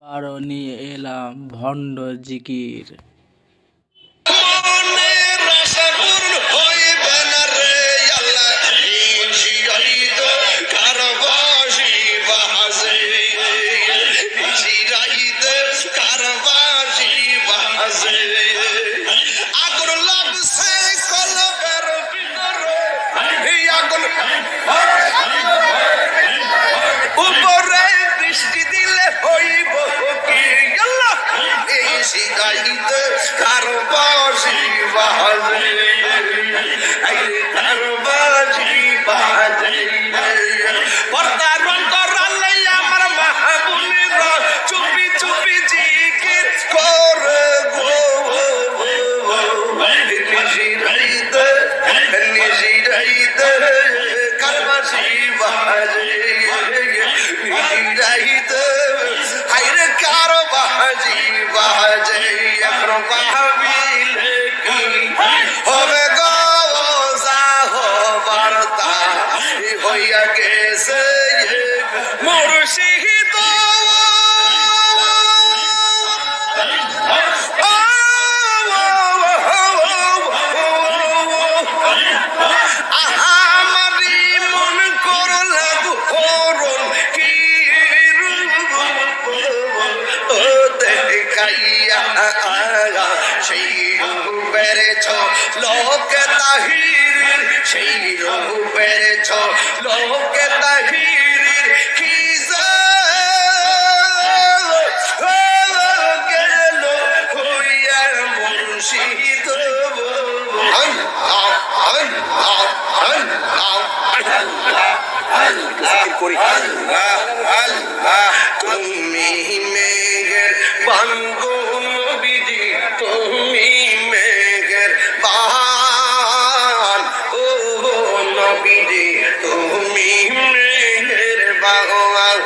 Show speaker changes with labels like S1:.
S1: আরো নিয়ে এলাম ভণ্ড জিকির।
S2: উপরে বৃষ্টি দিলে হইব কি আল্লাহ এই সিগাইতে কারো বাঁশি বাজে কারো বাঁশি বাজে পর্দার অন্তরালে আমার মাহবুবেরা চুপি চুপি জিকির করে গো নিশিরাইতে নিশিরাইতে কারো বাঁশি বাজে হাইরে কারো বাজি বাজে এখন ভাবিলে কি হবে গো বার্তা হইয়া গেছে মুর্শিদ আমারি মন করলে হরণ কি দেখাইয়া সেই রূপের লোকে তাহির সেই রূপের লোকে তাহির কি গেল হইয়া মুর্শিদ তুমি মেঘের বানগো নবীজি তুমি মেঘের বান ও নবীজি তুমি মেঘের বান